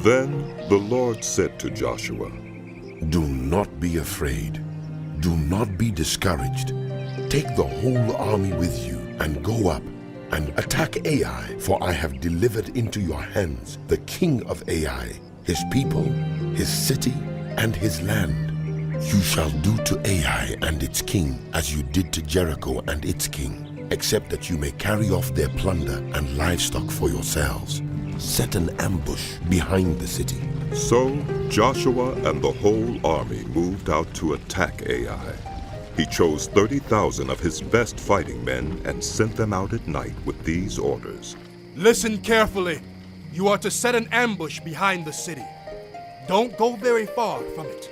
Then the Lord said to Joshua, Do not be afraid. Do not be discouraged. Take the whole army with you and go up and attack Ai, for I have delivered into your hands the king of Ai, his people, his city, and his land. You shall do to Ai and its king as you did to Jericho and its king, except that you may carry off their plunder and livestock for yourselves. Set an ambush behind the city. So Joshua and the whole army moved out to attack Ai. He chose 30,000 of his best fighting men and sent them out at night with these orders. Listen carefully. You are to set an ambush behind the city. Don't go very far from it.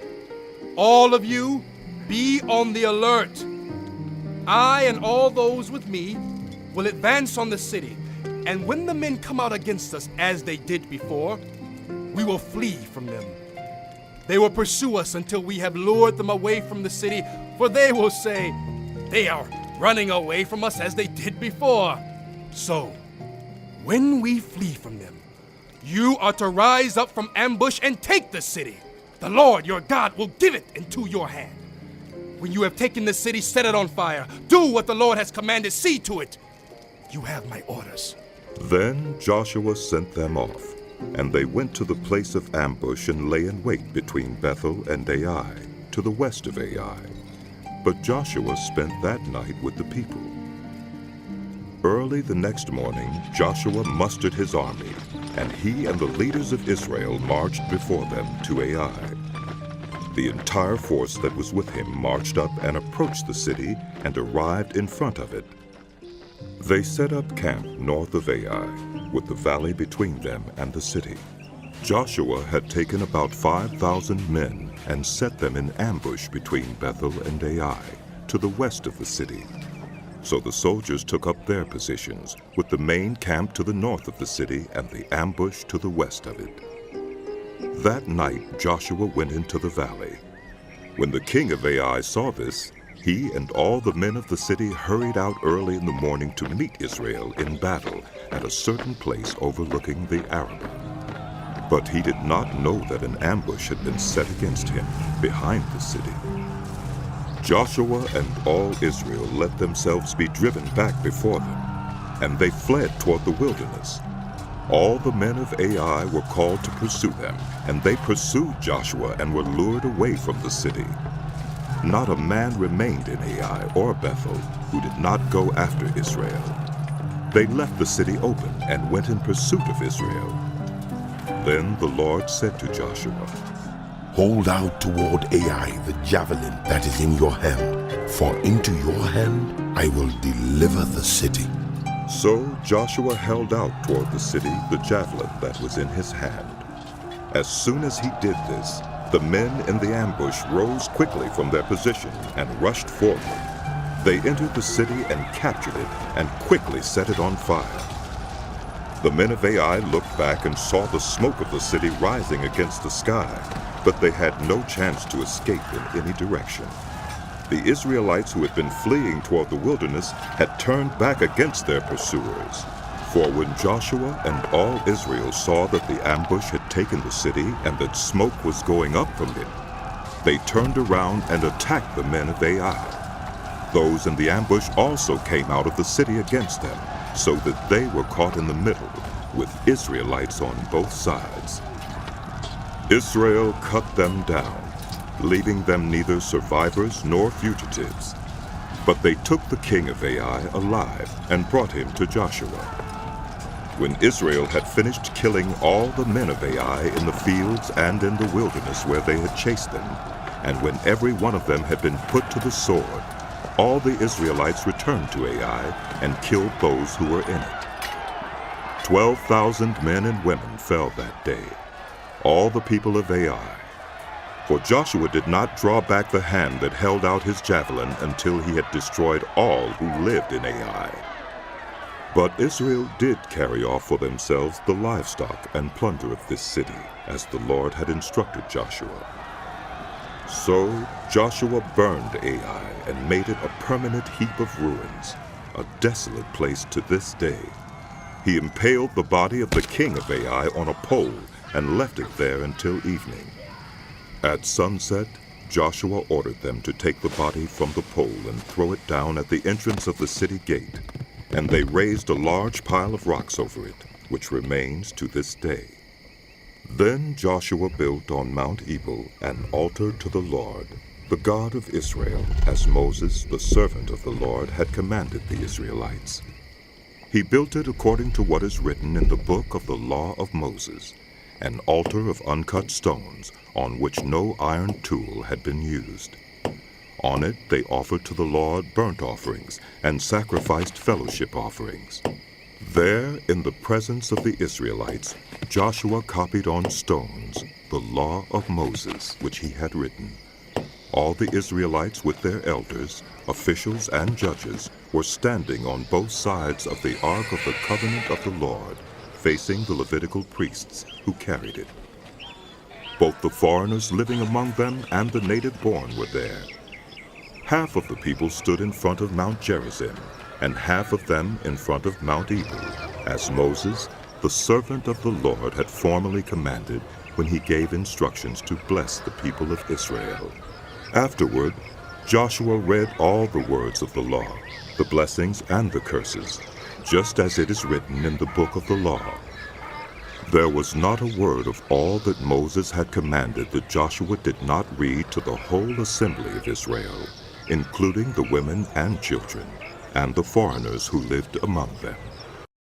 All of you, be on the alert. I and all those with me will advance on the city, and when the men come out against us as they did before, we will flee from them. They will pursue us until we have lured them away from the city, for they will say, they are running away from us as they did before. So, when we flee from them, you are to rise up from ambush and take the city. The Lord your God will give it into your hand. When you have taken the city, set it on fire. Do what the Lord has commanded. See to it. You have my orders. Then Joshua sent them off, and they went to the place of ambush and lay in wait between Bethel and Ai, to the west of Ai. But Joshua spent that night with the people. Early the next morning, Joshua mustered his army, and he and the leaders of Israel marched before them to Ai. The entire force that was with him marched up and approached the city and arrived in front of it. They set up camp north of Ai, with the valley between them and the city. Joshua had taken about 5,000 men and set them in ambush between Bethel and Ai, to the west of the city. So the soldiers took up their positions, with the main camp to the north of the city and the ambush to the west of it. That night Joshua went into the valley. When the king of Ai saw this, he and all the men of the city hurried out early in the morning to meet Israel in battle at a certain place overlooking the Arabah. But he did not know that an ambush had been set against him behind the city. Joshua and all Israel let themselves be driven back before them, and they fled toward the wilderness. All the men of Ai were called to pursue them, and they pursued Joshua and were lured away from the city. Not a man remained in Ai or Bethel who did not go after Israel. They left the city open and went in pursuit of Israel. Then the Lord said to Joshua, Hold out toward Ai the javelin that is in your hand, for into your hand I will deliver the city. So Joshua held out toward the city the javelin that was in his hand. As soon as he did this, the men in the ambush rose quickly from their position and rushed forward. They entered the city and captured it and quickly set it on fire. The men of Ai looked back and saw the smoke of the city rising against the sky, but they had no chance to escape in any direction. The Israelites who had been fleeing toward the wilderness had turned back against their pursuers. For when Joshua and all Israel saw that the ambush had taken the city and that smoke was going up from it, they turned around and attacked the men of Ai. Those in the ambush also came out of the city against them, so that they were caught in the middle, with Israelites on both sides. Israel cut them down, leaving them neither survivors nor fugitives. But they took the king of Ai alive and brought him to Joshua. When Israel had finished killing all the men of Ai in the fields and in the wilderness where they had chased them, and when every one of them had been put to the sword, all the Israelites returned to Ai and killed those who were in it. 12,000 men and women fell that day, all the people of Ai. For Joshua did not draw back the hand that held out his javelin until he had destroyed all who lived in Ai. But Israel did carry off for themselves the livestock and plunder of this city, as the Lord had instructed Joshua. So Joshua burned Ai and made it a permanent heap of ruins, a desolate place to this day. He impaled the body of the king of Ai on a pole and left it there until evening. At sunset, Joshua ordered them to take the body from the pole and throw it down at the entrance of the city gate, and they raised a large pile of rocks over it, which remains to this day. Then Joshua built on Mount Ebal an altar to the Lord, the God of Israel, as Moses, the servant of the Lord, had commanded the Israelites. He built it according to what is written in the book of the law of Moses, an altar of uncut stones on which no iron tool had been used. On it they offered to the Lord burnt offerings and sacrificed fellowship offerings. There, in the presence of the Israelites, Joshua copied on stones the law of Moses which he had written. All the Israelites with their elders, officials, and judges were standing on both sides of the Ark of the Covenant of the Lord, facing the Levitical priests who carried it. Both the foreigners living among them and the native-born were there. Half of the people stood in front of Mount Gerizim, and half of them in front of Mount Ebal, as Moses, the servant of the Lord, had formerly commanded when he gave instructions to bless the people of Israel. Afterward, Joshua read all the words of the law, the blessings and the curses, just as it is written in the book of the law. There was not a word of all that Moses had commanded that Joshua did not read to the whole assembly of Israel, including the women and children, and the foreigners who lived among them.